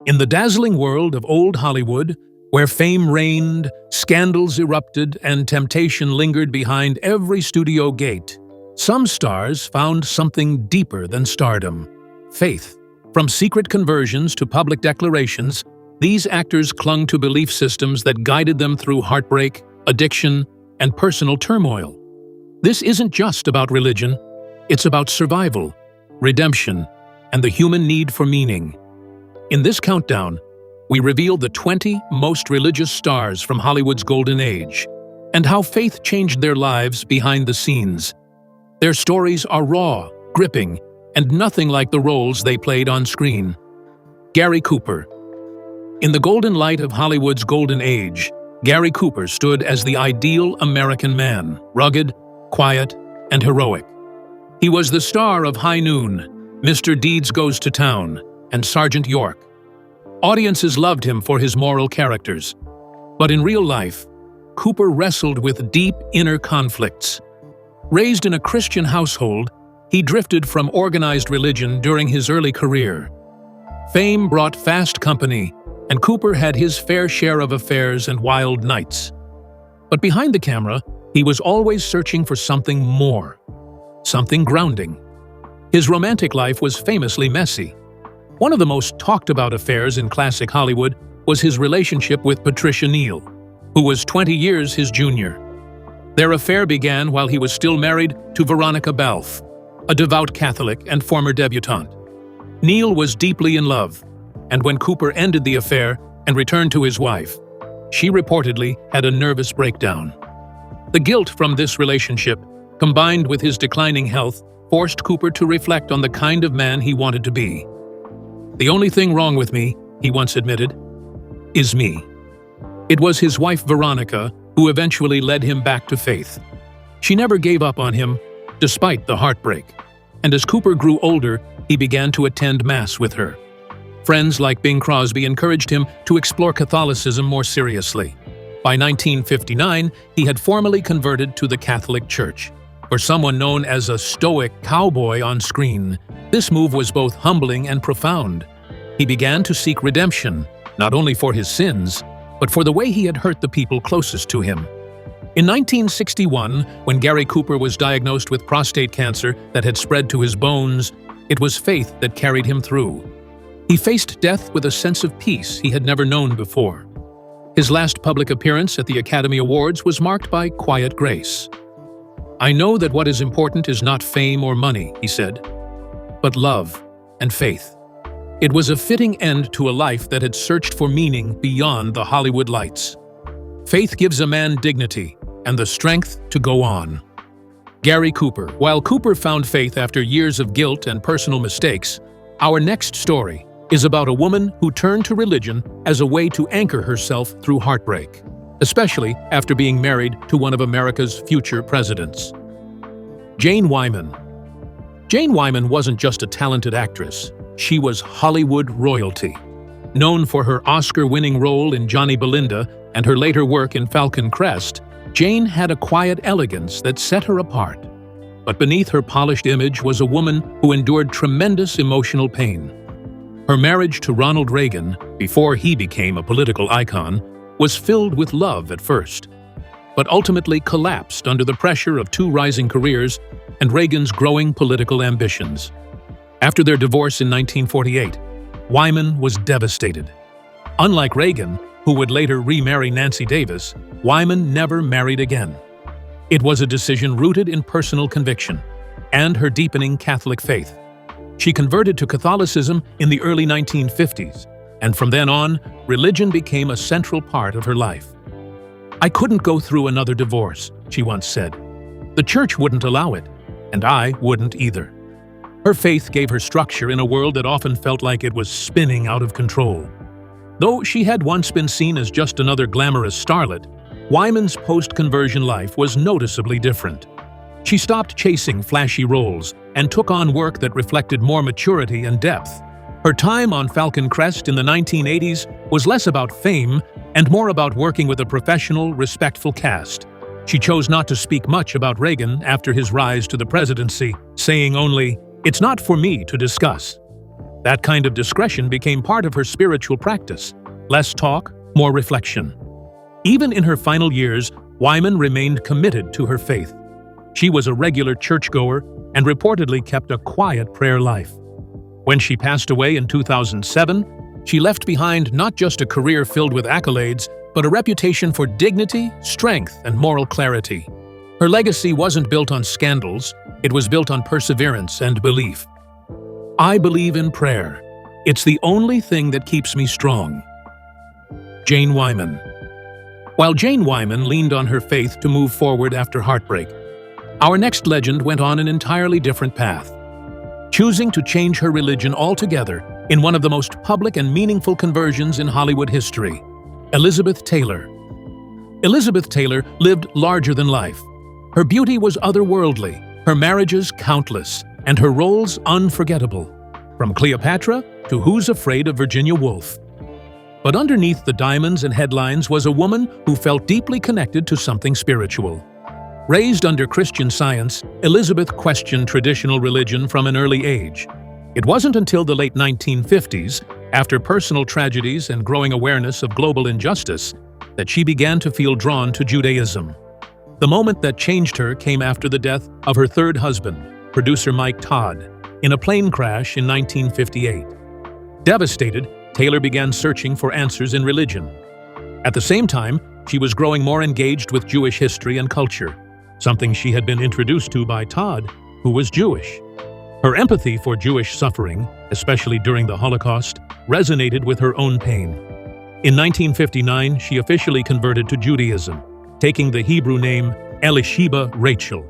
In the dazzling world of old Hollywood, where fame reigned, scandals erupted, and temptation lingered behind every studio gate, some stars found something deeper than stardom: faith. From secret conversions to public declarations, these actors clung to belief systems that guided them through heartbreak, addiction, and personal turmoil. This isn't just about religion, it's about survival, redemption, and the human need for meaning. In this countdown, we reveal the 20 most religious stars from Hollywood's golden age, and how faith changed their lives behind the scenes. Their stories are raw, gripping, and nothing like the roles they played on screen. Gary Cooper. In the golden light of Hollywood's golden age, Gary Cooper stood as the ideal American man, rugged, quiet, and heroic. He was the star of High Noon, Mr. Deeds Goes to Town, and Sergeant York. Audiences loved him for his moral characters. But in real life, Cooper wrestled with deep inner conflicts. Raised in a Christian household, he drifted from organized religion during his early career. Fame brought fast company, and Cooper had his fair share of affairs and wild nights. But behind the camera, he was always searching for something more, something grounding. His romantic life was famously messy. One of the most talked about affairs in classic Hollywood was his relationship with Patricia Neal, who was 20 years his junior. Their affair began while he was still married to Veronica Balfe, a devout Catholic and former debutante. Neal was deeply in love, and when Cooper ended the affair and returned to his wife, she reportedly had a nervous breakdown. The guilt from this relationship, combined with his declining health, forced Cooper to reflect on the kind of man he wanted to be. "The only thing wrong with me," he once admitted, "is me." It was his wife Veronica who eventually led him back to faith. She never gave up on him, despite the heartbreak. And as Cooper grew older, he began to attend Mass with her. Friends like Bing Crosby encouraged him to explore Catholicism more seriously. By 1959, he had formally converted to the Catholic Church. For someone known as a stoic cowboy on screen, this move was both humbling and profound. He began to seek redemption, not only for his sins, but for the way he had hurt the people closest to him. In 1961, when Gary Cooper was diagnosed with prostate cancer that had spread to his bones, it was faith that carried him through. He faced death with a sense of peace he had never known before. His last public appearance at the Academy Awards was marked by quiet grace. "I know that what is important is not fame or money," he said, "but love and faith." It was a fitting end to a life that had searched for meaning beyond the Hollywood lights. Faith gives a man dignity and the strength to go on. Gary Cooper. While Cooper found faith after years of guilt and personal mistakes, our next story is about a woman who turned to religion as a way to anchor herself through heartbreak, especially after being married to one of America's future presidents. Jane Wyman. Jane Wyman wasn't just a talented actress, she was Hollywood royalty. Known for her Oscar-winning role in Johnny Belinda and her later work in Falcon Crest, Jane had a quiet elegance that set her apart. But beneath her polished image was a woman who endured tremendous emotional pain. Her marriage to Ronald Reagan, before he became a political icon, was filled with love at first, but ultimately collapsed under the pressure of two rising careers and Reagan's growing political ambitions. After their divorce in 1948, Wyman was devastated. Unlike Reagan, who would later remarry Nancy Davis, Wyman never married again. It was a decision rooted in personal conviction and her deepening Catholic faith. She converted to Catholicism in the early 1950s, and from then on, religion became a central part of her life. "I couldn't go through another divorce," she once said. "The church wouldn't allow it, and I wouldn't either." Her faith gave her structure in a world that often felt like it was spinning out of control. Though she had once been seen as just another glamorous starlet, Wyman's post-conversion life was noticeably different. She stopped chasing flashy roles and took on work that reflected more maturity and depth. Her time on Falcon Crest in the 1980s was less about fame and more about working with a professional, respectful cast. She chose not to speak much about Reagan after his rise to the presidency, saying only, "It's not for me to discuss." That kind of discretion became part of her spiritual practice. Less talk, more reflection. Even in her final years, Wyman remained committed to her faith. She was a regular churchgoer and reportedly kept a quiet prayer life. When she passed away in 2007, she left behind not just a career filled with accolades, but a reputation for dignity, strength, and moral clarity. Her legacy wasn't built on scandals, it was built on perseverance and belief. I believe in prayer. It's the only thing that keeps me strong. Jane Wyman. While Jane Wyman leaned on her faith to move forward after heartbreak, our next legend went on an entirely different path, choosing to change her religion altogether in one of the most public and meaningful conversions in Hollywood history. Elizabeth Taylor. Elizabeth Taylor lived larger than life. Her beauty was otherworldly, her marriages countless, and her roles unforgettable, from Cleopatra to Who's Afraid of Virginia Woolf. But underneath the diamonds and headlines was a woman who felt deeply connected to something spiritual. Raised under Christian Science, Elizabeth questioned traditional religion from an early age. It wasn't until the late 1950s, after personal tragedies and growing awareness of global injustice, that she began to feel drawn to Judaism. The moment that changed her came after the death of her third husband, producer Mike Todd, in a plane crash in 1958. Devastated, Taylor began searching for answers in religion. At the same time, she was growing more engaged with Jewish history and culture, something she had been introduced to by Todd, who was Jewish. Her empathy for Jewish suffering, especially during the Holocaust, resonated with her own pain. In 1959, she officially converted to Judaism, taking the Hebrew name Elisheba Rachel.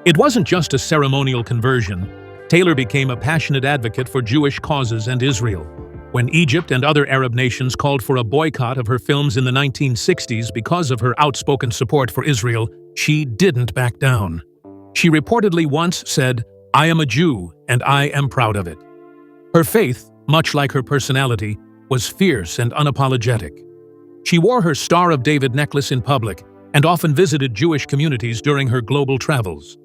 It wasn't just a ceremonial conversion. Taylor became a passionate advocate for Jewish causes and Israel. When Egypt and other Arab nations called for a boycott of her films in the 1960s because of her outspoken support for Israel, she didn't back down. She reportedly once said, "I am a Jew, and I am proud of it." Her faith, much like her personality, was fierce and unapologetic. She wore her Star of David necklace in public and often visited Jewish communities during her global travels.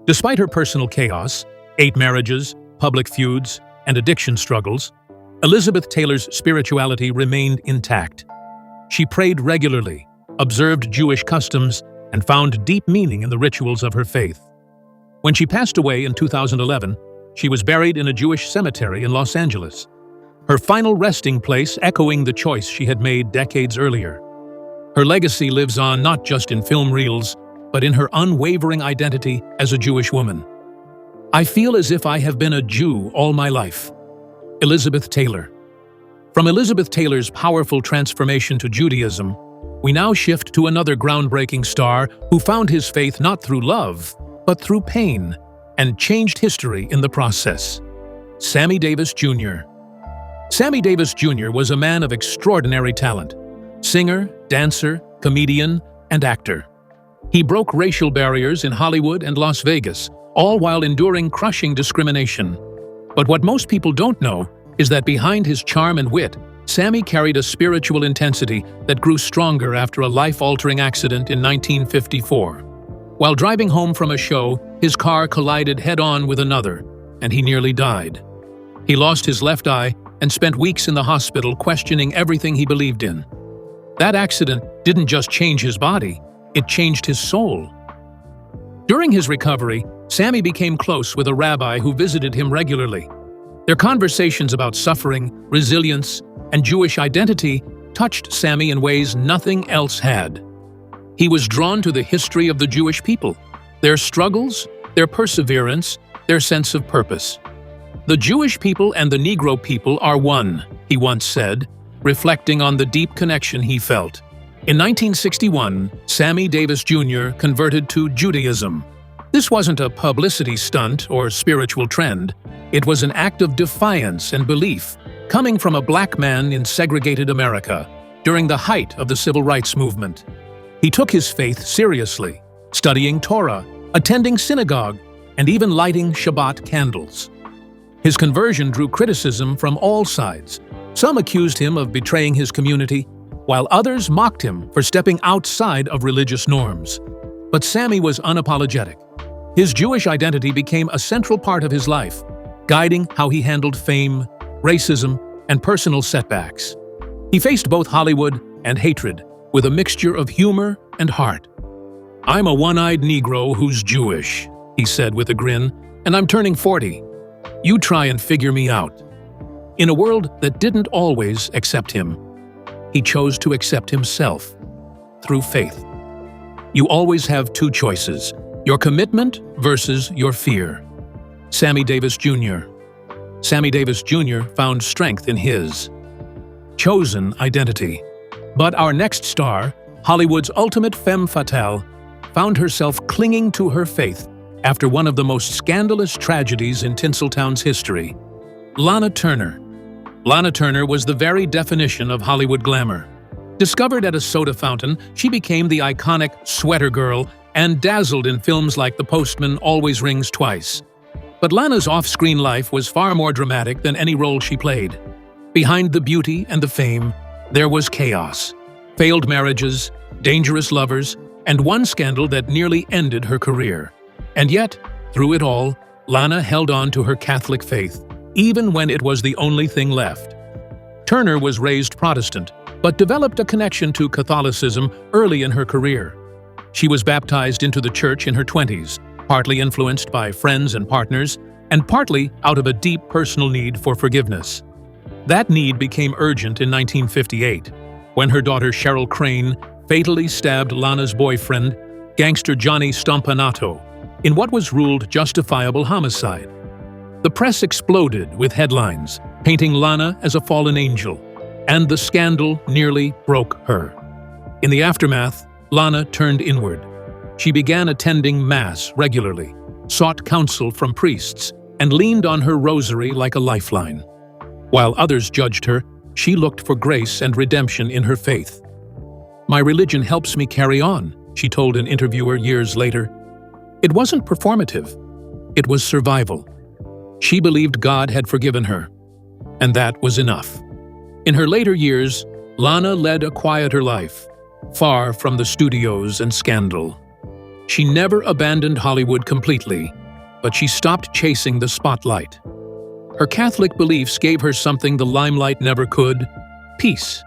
Despite her personal chaos, 8 marriages, public feuds, and addiction struggles, Elizabeth Taylor's spirituality remained intact. She prayed regularly, observed Jewish customs, and found deep meaning in the rituals of her faith. When she passed away in 2011, she was buried in a Jewish cemetery in Los Angeles, her final resting place echoing the choice she had made decades earlier. Her legacy lives on not just in film reels, but in her unwavering identity as a Jewish woman. I feel as if I have been a Jew all my life. Elizabeth Taylor. From Elizabeth Taylor's powerful transformation to Judaism, we now shift to another groundbreaking star who found his faith not through love, but through pain, and changed history in the process. Sammy Davis Jr. Sammy Davis Jr. was a man of extraordinary talent. Singer, dancer, comedian, and actor. He broke racial barriers in Hollywood and Las Vegas, all while enduring crushing discrimination. But what most people don't know is that behind his charm and wit, Sammy carried a spiritual intensity that grew stronger after a life-altering accident in 1954. While driving home from a show, his car collided head-on with another, and he nearly died. He lost his left eye and spent weeks in the hospital questioning everything he believed in. That accident didn't just change his body, it changed his soul. During his recovery, Sammy became close with a rabbi who visited him regularly. Their conversations about suffering, resilience, and Jewish identity touched Sammy in ways nothing else had. He was drawn to the history of the Jewish people, their struggles, their perseverance, their sense of purpose. "The Jewish people and the Negro people are one," he once said, reflecting on the deep connection he felt. In 1961, Sammy Davis Jr. converted to Judaism. This wasn't a publicity stunt or spiritual trend. It was an act of defiance and belief, coming from a black man in segregated America during the height of the civil rights movement. He took his faith seriously, studying Torah, attending synagogue, and even lighting Shabbat candles. His conversion drew criticism from all sides. Some accused him of betraying his community, while others mocked him for stepping outside of religious norms. But Sammy was unapologetic. His Jewish identity became a central part of his life, guiding how he handled fame, racism, and personal setbacks. He faced both Hollywood and hatred with a mixture of humor and heart. "I'm a one-eyed Negro who's Jewish," he said with a grin, "and I'm turning 40. You try and figure me out." In a world that didn't always accept him, he chose to accept himself through faith. You always have two choices: your commitment versus your fear. Sammy Davis Jr. Sammy Davis Jr. found strength in his chosen identity. But our next star, Hollywood's ultimate femme fatale, found herself clinging to her faith after one of the most scandalous tragedies in Tinseltown's history. Lana Turner. Lana Turner was the very definition of Hollywood glamour. Discovered at a soda fountain, she became the iconic sweater girl and dazzled in films like The Postman Always Rings Twice. But Lana's off-screen life was far more dramatic than any role she played. Behind the beauty and the fame, there was chaos, failed marriages, dangerous lovers, and one scandal that nearly ended her career. And yet, through it all, Lana held on to her Catholic faith, even when it was the only thing left. Turner was raised Protestant, but developed a connection to Catholicism early in her career. She was baptized into the church in her 20s, partly influenced by friends and partners, and partly out of a deep personal need for forgiveness. That need became urgent in 1958, when her daughter Cheryl Crane fatally stabbed Lana's boyfriend, gangster Johnny Stompanato, in what was ruled justifiable homicide. The press exploded with headlines, painting Lana as a fallen angel, and the scandal nearly broke her. In the aftermath, Lana turned inward. She began attending Mass regularly, sought counsel from priests, and leaned on her rosary like a lifeline. While others judged her, she looked for grace and redemption in her faith. "My religion helps me carry on," she told an interviewer years later. It wasn't performative. It was survival. She believed God had forgiven her, and that was enough. In her later years, Lana led a quieter life, far from the studios and scandal. She never abandoned Hollywood completely, but she stopped chasing the spotlight. Her Catholic beliefs gave her something the limelight never could: peace.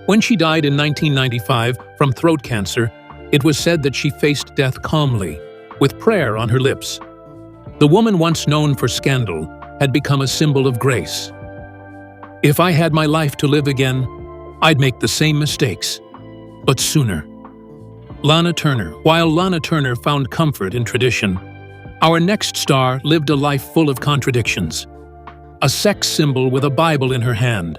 When she died in 1995 from throat cancer, it was said that she faced death calmly, with prayer on her lips. The woman once known for scandal had become a symbol of grace. "If I had my life to live again, I'd make the same mistakes, but sooner." Lana Turner. While Lana Turner found comfort in tradition, our next star lived a life full of contradictions. A sex symbol with a Bible in her hand,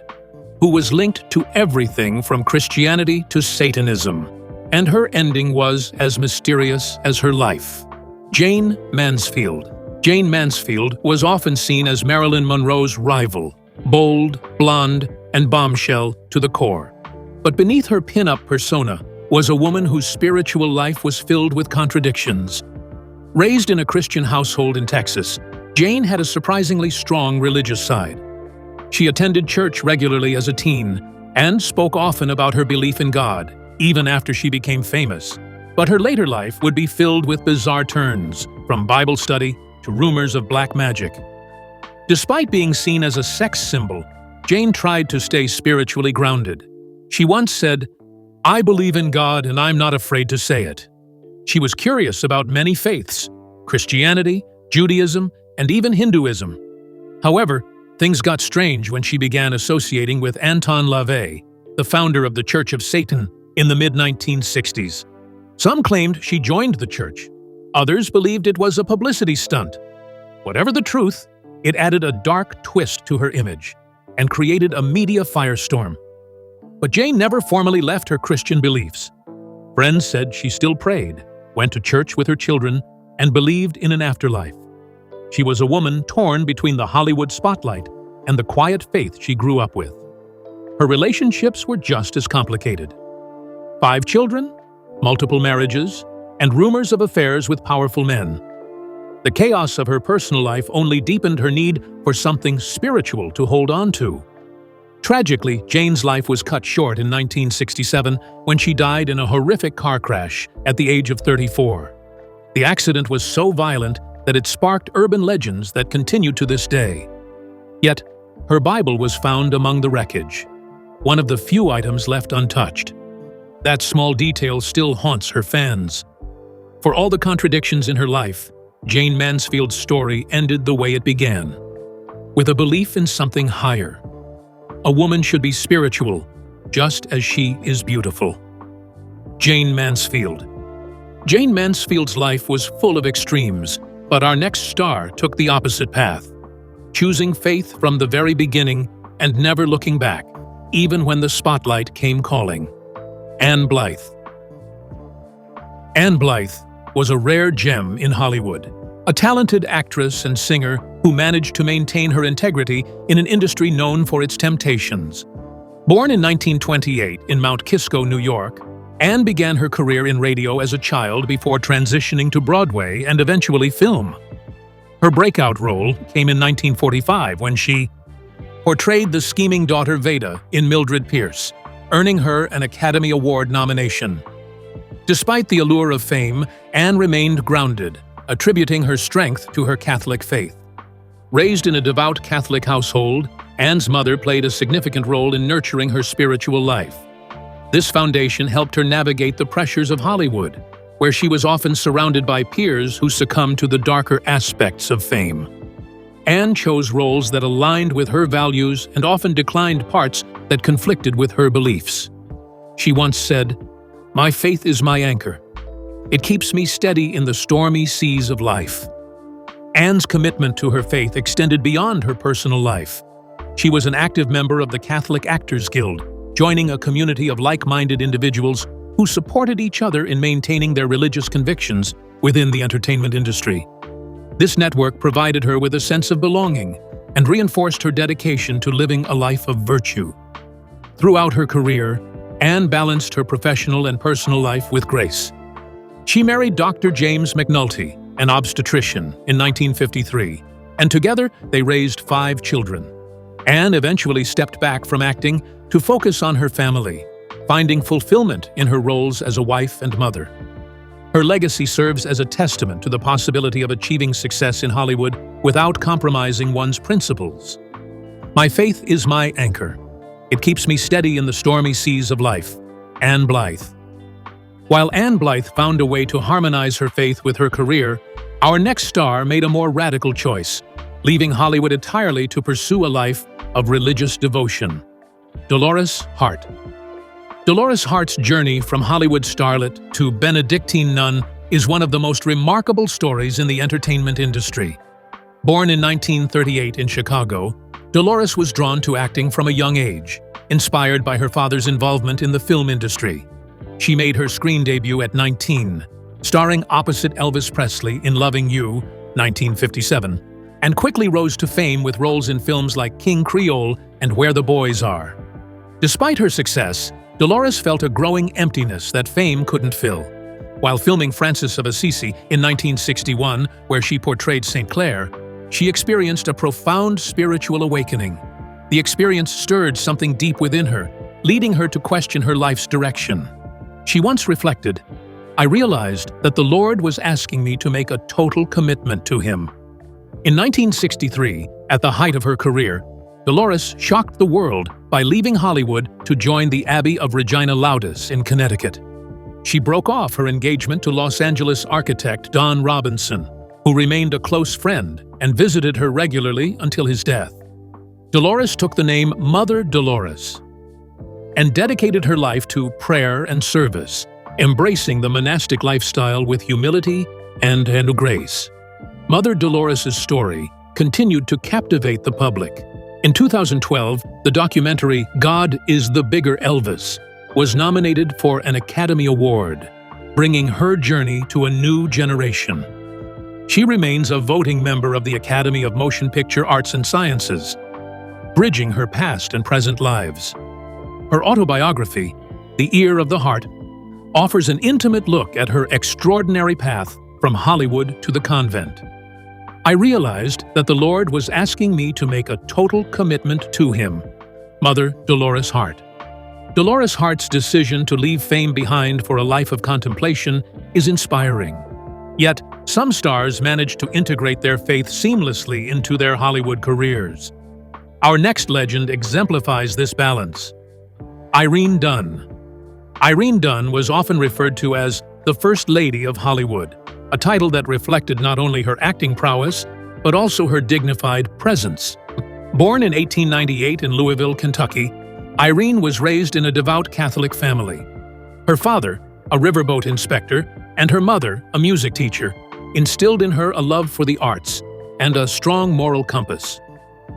who was linked to everything from Christianity to Satanism, and her ending was as mysterious as her life. Jane Mansfield. Jane Mansfield was often seen as Marilyn Monroe's rival, bold, blonde, and bombshell to the core. But beneath her pin-up persona was a woman whose spiritual life was filled with contradictions. Raised in a Christian household in Texas, Jane had a surprisingly strong religious side. She attended church regularly as a teen and spoke often about her belief in God, even after she became famous. But her later life would be filled with bizarre turns, from Bible study to rumors of black magic. Despite being seen as a sex symbol, Jane tried to stay spiritually grounded. She once said, "I believe in God and I'm not afraid to say it." She was curious about many faiths: Christianity, Judaism, and even Hinduism. However, things got strange when she began associating with Anton LaVey, the founder of the Church of Satan, in the mid-1960s. Some claimed she joined the church. Others believed it was a publicity stunt. Whatever the truth, it added a dark twist to her image and created a media firestorm. But Jane never formally left her Christian beliefs. Friends said she still prayed, went to church with her children, and believed in an afterlife. She was a woman torn between the Hollywood spotlight and the quiet faith she grew up with. Her relationships were just as complicated. 5 children, multiple marriages, and rumors of affairs with powerful men. The chaos of her personal life only deepened her need for something spiritual to hold on to. Tragically, Jane's life was cut short in 1967 when she died in a horrific car crash at the age of 34. The accident was so violent that it sparked urban legends that continue to this day. Yet, Her Bible was found among the wreckage, one of the few items left untouched. That small detail still haunts her fans. For all the contradictions in her life, Jayne Mansfield's story ended the way it began, with a belief in something higher. A woman should be spiritual, just as she is beautiful. Jayne Mansfield. Jayne Mansfield's life was full of extremes, but our next star took the opposite path, choosing faith from the very beginning and never looking back, even when the spotlight came calling. Anne Blyth. Anne Blyth was a rare gem in Hollywood, a talented actress and singer who managed to maintain her integrity in an industry known for its temptations. Born in 1928 in Mount Kisco, New York, Anne began her career in radio as a child before transitioning to Broadway and eventually film. Her breakout role came in 1945 when she portrayed the scheming daughter Veda in Mildred Pierce, earning her an Academy Award nomination. Despite the allure of fame, Anne remained grounded, attributing her strength to her Catholic faith. Raised in a devout Catholic household, Anne's mother played a significant role in nurturing her spiritual life. This foundation helped her navigate the pressures of Hollywood, where she was often surrounded by peers who succumbed to the darker aspects of fame. Anne chose roles that aligned with her values and often declined parts that conflicted with her beliefs. She once said, "My faith is my anchor. It keeps me steady in the stormy seas of life." Anne's commitment to her faith extended beyond her personal life. She was an active member of the Catholic Actors Guild, joining a community of like-minded individuals who supported each other in maintaining their religious convictions within the entertainment industry. This network provided her with a sense of belonging and reinforced her dedication to living a life of virtue. Throughout her career, Anne balanced her professional and personal life with grace. She married Dr. James McNulty, an obstetrician, in 1953, and together they raised 5 children. Anne eventually stepped back from acting to focus on her family, finding fulfillment in her roles as a wife and mother. Her legacy serves as a testament to the possibility of achieving success in Hollywood without compromising one's principles. "My faith is my anchor. It keeps me steady in the stormy seas of life." Anne Blyth. While Anne Blyth found a way to harmonize her faith with her career, our next star made a more radical choice, leaving Hollywood entirely to pursue a life of religious devotion. Dolores Hart. Dolores Hart's journey from Hollywood starlet to Benedictine nun is one of the most remarkable stories in the entertainment industry. Born in 1938 in Chicago, Dolores was drawn to acting from a young age, inspired by her father's involvement in the film industry. She made her screen debut at 19, starring opposite Elvis Presley in Loving You, 1957, and quickly rose to fame with roles in films like King Creole and Where the Boys Are. Despite her success, Dolores felt a growing emptiness that fame couldn't fill. While filming Francis of Assisi in 1961, where she portrayed St. Clair, she experienced a profound spiritual awakening. The experience stirred something deep within her, leading her to question her life's direction. She once reflected, "I realized that the Lord was asking me to make a total commitment to Him." In 1963, at the height of her career, Dolores shocked the world by leaving Hollywood to join the Abbey of Regina Laudis in Connecticut. She broke off her engagement to Los Angeles architect Don Robinson, who remained a close friend and visited her regularly until his death. Dolores took the name Mother Dolores and dedicated her life to prayer and service, embracing the monastic lifestyle with humility and grace. Mother Dolores' story continued to captivate the public. In 2012, the documentary God is the Bigger Elvis was nominated for an Academy Award, bringing her journey to a new generation. She remains a voting member of the Academy of Motion Picture Arts and Sciences, bridging her past and present lives. Her autobiography, The Ear of the Heart, offers an intimate look at her extraordinary path from Hollywood to the convent. "I realized that the Lord was asking me to make a total commitment to Him." Mother Dolores Hart. Dolores Hart's decision to leave fame behind for a life of contemplation is inspiring. Yet, some stars manage to integrate their faith seamlessly into their Hollywood careers. Our next legend exemplifies this balance. Irene Dunne. Irene Dunne was often referred to as the First Lady of Hollywood, a title that reflected not only her acting prowess, but also her dignified presence. Born in 1898 in Louisville, Kentucky, Irene was raised in a devout Catholic family. Her father, a riverboat inspector, and her mother, a music teacher, instilled in her a love for the arts and a strong moral compass.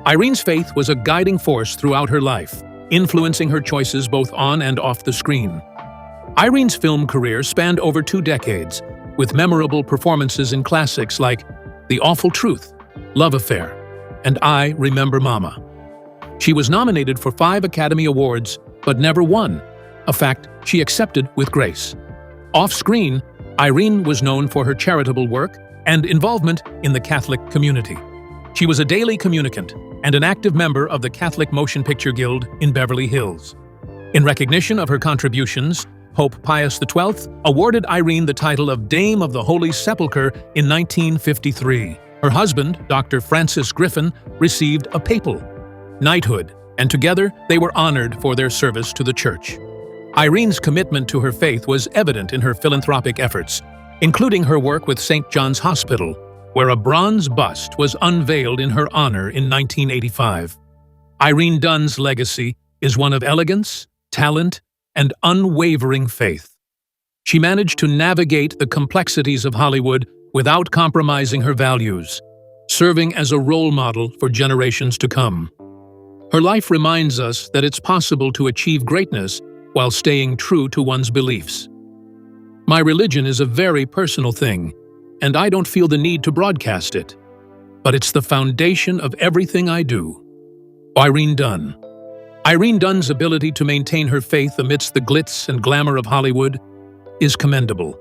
Irene's faith was a guiding force throughout her life, influencing her choices both on and off the screen. Irene's film career spanned over 2 decades, with memorable performances in classics like The Awful Truth, Love Affair, and I Remember Mama. She was nominated for 5 Academy Awards, but never won, a fact she accepted with grace. Off-screen, Irene was known for her charitable work and involvement in the Catholic community. She was a daily communicant and an active member of the Catholic Motion Picture Guild in Beverly Hills. In recognition of her contributions, Pope Pius XII awarded Irene the title of Dame of the Holy Sepulchre in 1953. Her husband, Dr. Francis Griffin, received a papal knighthood, and together they were honored for their service to the Church. Irene's commitment to her faith was evident in her philanthropic efforts, including her work with St. John's Hospital, where a bronze bust was unveiled in her honor in 1985. Irene Dunne's legacy is one of elegance, talent, and unwavering faith. She managed to navigate the complexities of Hollywood without compromising her values, serving as a role model for generations to come. Her life reminds us that it's possible to achieve greatness while staying true to one's beliefs. My religion is a very personal thing, and I don't feel the need to broadcast it, but it's the foundation of everything I do. Irene Dunne. Irene Dunne's ability to maintain her faith amidst the glitz and glamour of Hollywood is commendable.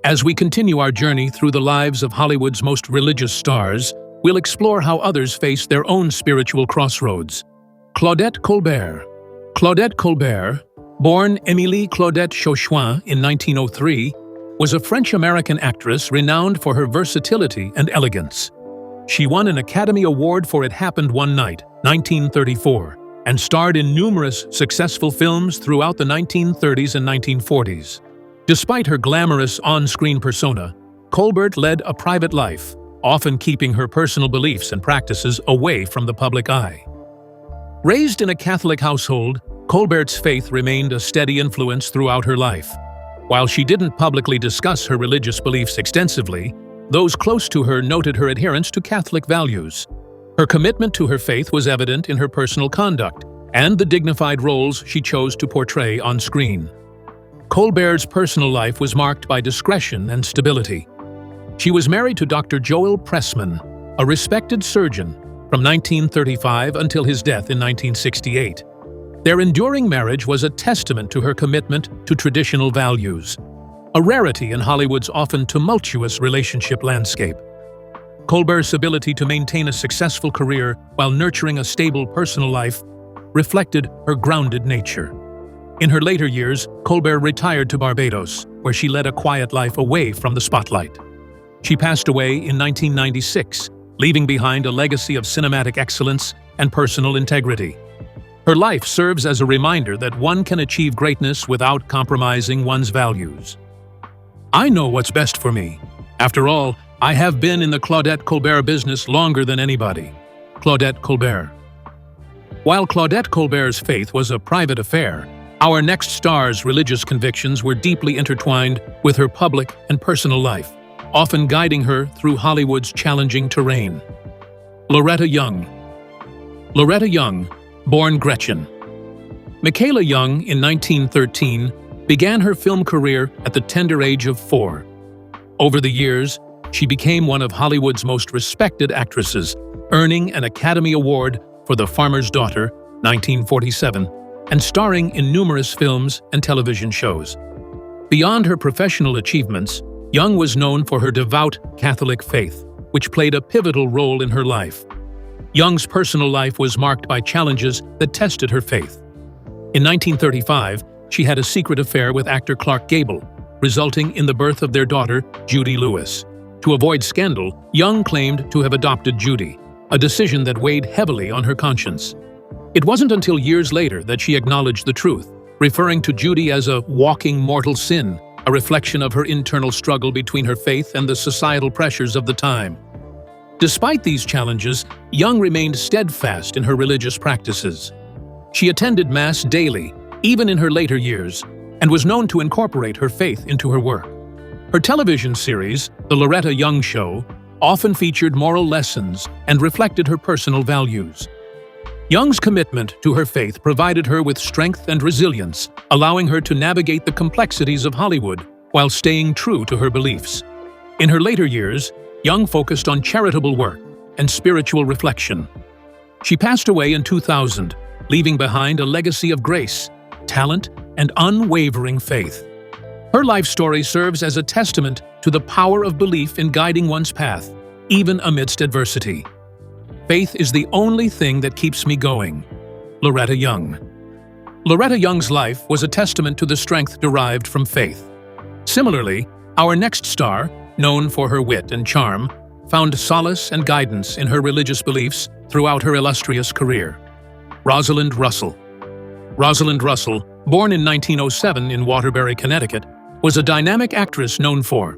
As we continue our journey through the lives of Hollywood's most religious stars, we'll explore how others face their own spiritual crossroads. Claudette Colbert. Claudette Colbert, born Émilie Claudette Chauchoin in 1903, was a French-American actress renowned for her versatility and elegance. She won an Academy Award for It Happened One Night, 1934, and starred in numerous successful films throughout the 1930s and 1940s. Despite her glamorous on-screen persona, Colbert led a private life, often keeping her personal beliefs and practices away from the public eye. Raised in a Catholic household, Colbert's faith remained a steady influence throughout her life. While she didn't publicly discuss her religious beliefs extensively, those close to her noted her adherence to Catholic values. Her commitment to her faith was evident in her personal conduct and the dignified roles she chose to portray on screen. Colbert's personal life was marked by discretion and stability. She was married to Dr. Joel Pressman, a respected surgeon, from 1935 until his death in 1968. Their enduring marriage was a testament to her commitment to traditional values, a rarity in Hollywood's often tumultuous relationship landscape. Colbert's ability to maintain a successful career while nurturing a stable personal life reflected her grounded nature. In her later years, Colbert retired to Barbados, where she led a quiet life away from the spotlight. She passed away in 1996, leaving behind a legacy of cinematic excellence and personal integrity. Her life serves as a reminder that one can achieve greatness without compromising one's values. I know what's best for me. After all, I have been in the Claudette Colbert business longer than anybody. Claudette Colbert. While Claudette Colbert's faith was a private affair, our next star's religious convictions were deeply intertwined with her public and personal life, often guiding her through Hollywood's challenging terrain. Loretta Young. Loretta Young, born Gretchen. Michaela Young, in 1913, began her film career at the tender age of 4. Over the years, she became one of Hollywood's most respected actresses, earning an Academy Award for The Farmer's Daughter, 1947, and starring in numerous films and television shows. Beyond her professional achievements, Young was known for her devout Catholic faith, which played a pivotal role in her life. Young's personal life was marked by challenges that tested her faith. In 1935, she had a secret affair with actor Clark Gable, resulting in the birth of their daughter, Judy Lewis. To avoid scandal, Young claimed to have adopted Judy, a decision that weighed heavily on her conscience. It wasn't until years later that she acknowledged the truth, referring to Judy as a walking mortal sin, a reflection of her internal struggle between her faith and the societal pressures of the time. Despite these challenges, Young remained steadfast in her religious practices. She attended Mass daily, even in her later years, and was known to incorporate her faith into her work. Her television series, The Loretta Young Show, often featured moral lessons and reflected her personal values. Young's commitment to her faith provided her with strength and resilience, allowing her to navigate the complexities of Hollywood while staying true to her beliefs. In her later years, Young focused on charitable work and spiritual reflection. She passed away in 2000, leaving behind a legacy of grace, talent, and unwavering faith. Her life story serves as a testament to the power of belief in guiding one's path, even amidst adversity. Faith is the only thing that keeps me going. Loretta Young. Loretta Young's life was a testament to the strength derived from faith. Similarly, our next star, known for her wit and charm, found solace and guidance in her religious beliefs throughout her illustrious career. Rosalind Russell. Rosalind Russell, born in 1907 in Waterbury, Connecticut, was a dynamic actress known for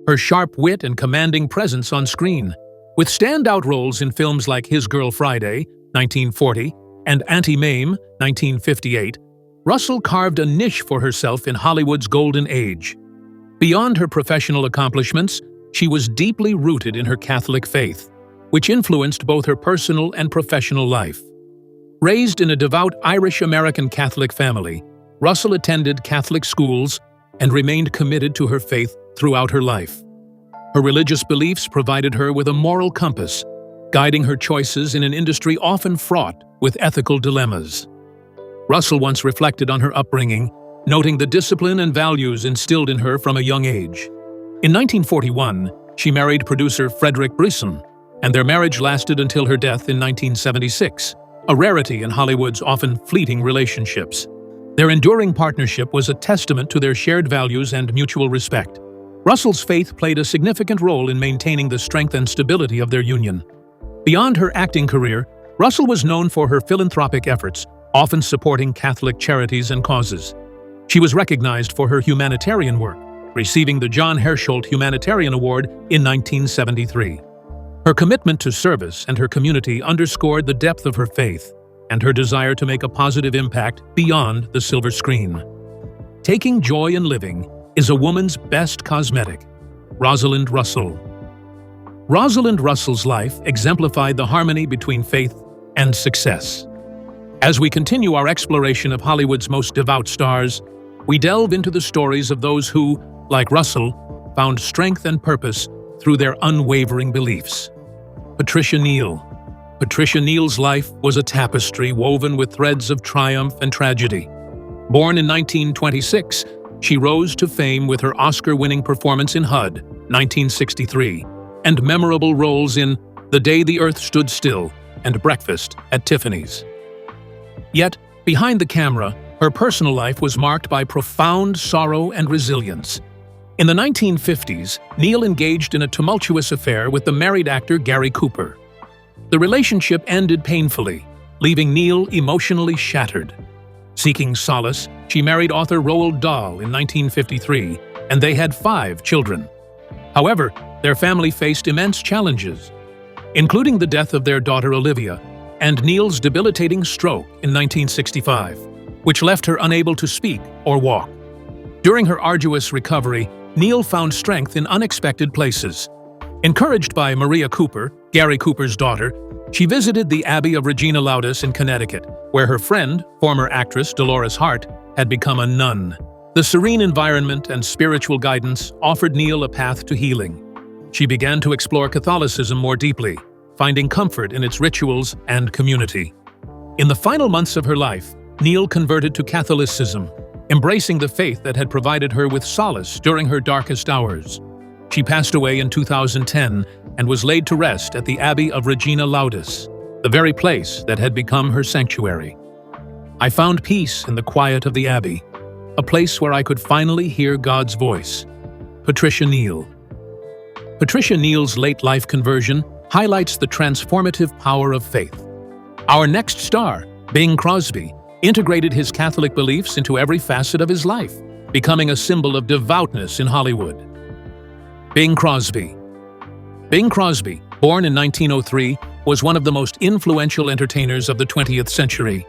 her sharp wit and commanding presence on screen. With standout roles in films like His Girl Friday, 1940, and Auntie Mame, 1958, Russell carved a niche for herself in Hollywood's golden age. Beyond her professional accomplishments, she was deeply rooted in her Catholic faith, which influenced both her personal and professional life. Raised in a devout Irish-American Catholic family, Russell attended Catholic schools and remained committed to her faith throughout her life. Her religious beliefs provided her with a moral compass, guiding her choices in an industry often fraught with ethical dilemmas. Russell once reflected on her upbringing, noting the discipline and values instilled in her from a young age. In 1941, she married producer Frederick Brisson, and their marriage lasted until her death in 1976, a rarity in Hollywood's often fleeting relationships. Their enduring partnership was a testament to their shared values and mutual respect. Russell's faith played a significant role in maintaining the strength and stability of their union. Beyond her acting career, Russell was known for her philanthropic efforts, often supporting Catholic charities and causes. She was recognized for her humanitarian work, receiving the John Hersholt Humanitarian Award in 1973. Her commitment to service and her community underscored the depth of her faith and her desire to make a positive impact beyond the silver screen. Taking joy in living is a woman's best cosmetic. Rosalind Russell. Rosalind Russell's life exemplified the harmony between faith and success. As we continue our exploration of Hollywood's most devout stars, we delve into the stories of those who, like Russell, found strength and purpose through their unwavering beliefs. Patricia Neal. Patricia Neal's life was a tapestry woven with threads of triumph and tragedy. Born in 1926, she rose to fame with her Oscar-winning performance in HUD, 1963, and memorable roles in The Day the Earth Stood Still and Breakfast at Tiffany's. Yet, behind the camera, her personal life was marked by profound sorrow and resilience. In the 1950s, Neal engaged in a tumultuous affair with the married actor Gary Cooper. The relationship ended painfully, leaving Neal emotionally shattered. Seeking solace, she married author Roald Dahl in 1953, and they had 5 children. However, their family faced immense challenges, including the death of their daughter Olivia and Neal's debilitating stroke in 1965, which left her unable to speak or walk. During her arduous recovery, Neal found strength in unexpected places. Encouraged by Maria Cooper, Gary Cooper's daughter, she visited the Abbey of Regina Laudis in Connecticut, where her friend, former actress Dolores Hart, had become a nun. The serene environment and spiritual guidance offered Neal a path to healing. She began to explore Catholicism more deeply, finding comfort in its rituals and community. In the final months of her life, Neal converted to Catholicism, embracing the faith that had provided her with solace during her darkest hours. She passed away in 2010 and was laid to rest at the Abbey of Regina Laudis, the very place that had become her sanctuary. I found peace in the quiet of the Abbey, a place where I could finally hear God's voice. Patricia Neal. Patricia Neal's late life conversion, highlights the transformative power of faith. Our next star, Bing Crosby, integrated his Catholic beliefs into every facet of his life, becoming a symbol of devoutness in Hollywood. Bing Crosby. Bing Crosby, born in 1903, was one of the most influential entertainers of the 20th century.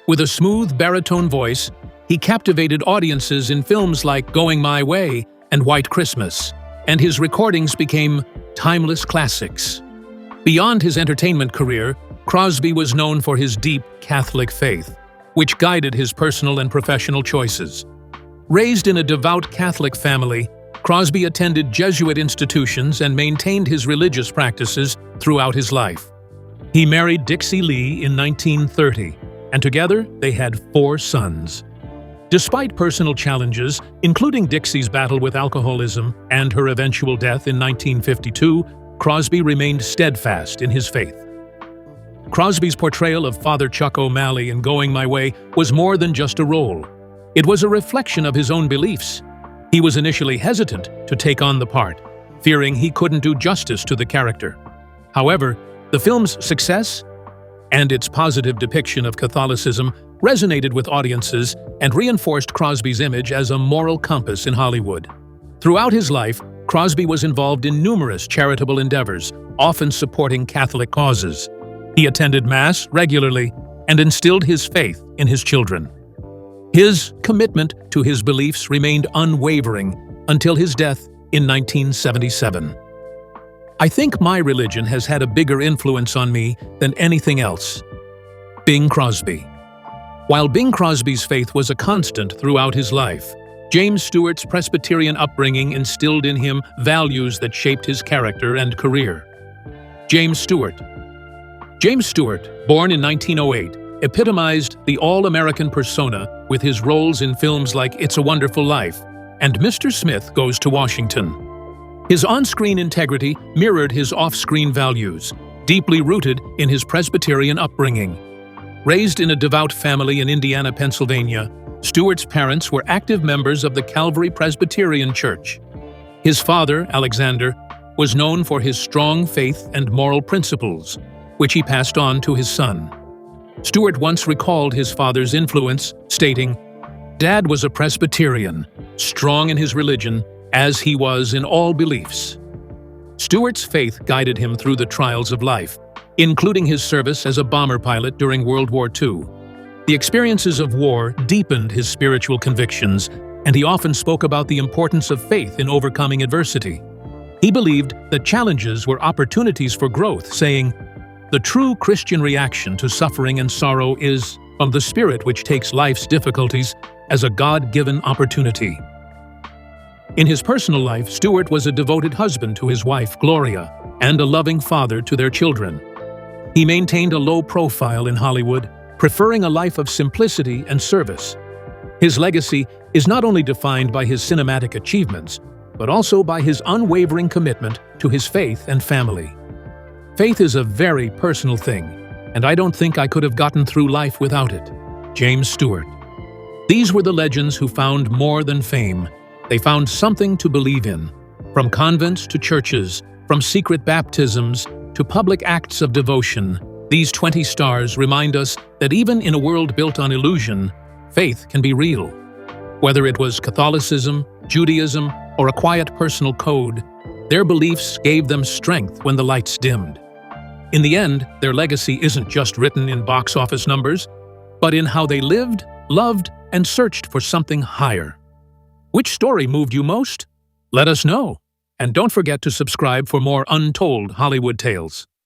With a smooth baritone voice, he captivated audiences in films like Going My Way and White Christmas, and his recordings became timeless classics. Beyond his entertainment career, Crosby was known for his deep Catholic faith, which guided his personal and professional choices. Raised in a devout Catholic family, Crosby attended Jesuit institutions and maintained his religious practices throughout his life. He married Dixie Lee in 1930, and together they had 4 sons. Despite personal challenges, including Dixie's battle with alcoholism and her eventual death in 1952, Crosby remained steadfast in his faith. Crosby's portrayal of Father Chuck O'Malley in Going My Way was more than just a role. It was a reflection of his own beliefs. He was initially hesitant to take on the part, fearing he couldn't do justice to the character. However, the film's success and its positive depiction of Catholicism resonated with audiences and reinforced Crosby's image as a moral compass in Hollywood. Throughout his life, Crosby was involved in numerous charitable endeavors, often supporting Catholic causes. He attended Mass regularly and instilled his faith in his children. His commitment to his beliefs remained unwavering until his death in 1977. I think my religion has had a bigger influence on me than anything else. Bing Crosby. While Bing Crosby's faith was a constant throughout his life, James Stewart's Presbyterian upbringing instilled in him values that shaped his character and career. James Stewart. James Stewart, born in 1908, epitomized the all-American persona with his roles in films like It's a Wonderful Life and Mr. Smith Goes to Washington. His on-screen integrity mirrored his off-screen values, deeply rooted in his Presbyterian upbringing. Raised in a devout family in Indiana, Pennsylvania, Stewart's parents were active members of the Calvary Presbyterian Church. His father, Alexander, was known for his strong faith and moral principles, which he passed on to his son. Stewart once recalled his father's influence, stating, "Dad was a Presbyterian, strong in his religion, as he was in all beliefs." Stewart's faith guided him through the trials of life, including his service as a bomber pilot during World War II. The experiences of war deepened his spiritual convictions, and he often spoke about the importance of faith in overcoming adversity. He believed that challenges were opportunities for growth, saying, "The true Christian reaction to suffering and sorrow is from the Spirit which takes life's difficulties as a God-given opportunity." In his personal life, Stewart was a devoted husband to his wife, Gloria, and a loving father to their children. He maintained a low profile in Hollywood, preferring a life of simplicity and service. His legacy is not only defined by his cinematic achievements, but also by his unwavering commitment to his faith and family. Faith is a very personal thing, and I don't think I could have gotten through life without it. James Stewart. These were the legends who found more than fame. They found something to believe in. From convents to churches, from secret baptisms to public acts of devotion, these 20 stars remind us that even in a world built on illusion, faith can be real. Whether it was Catholicism, Judaism, or a quiet personal code, their beliefs gave them strength when the lights dimmed. In the end, their legacy isn't just written in box office numbers, but in how they lived, loved, and searched for something higher. Which story moved you most? Let us know. And don't forget to subscribe for more untold Hollywood tales.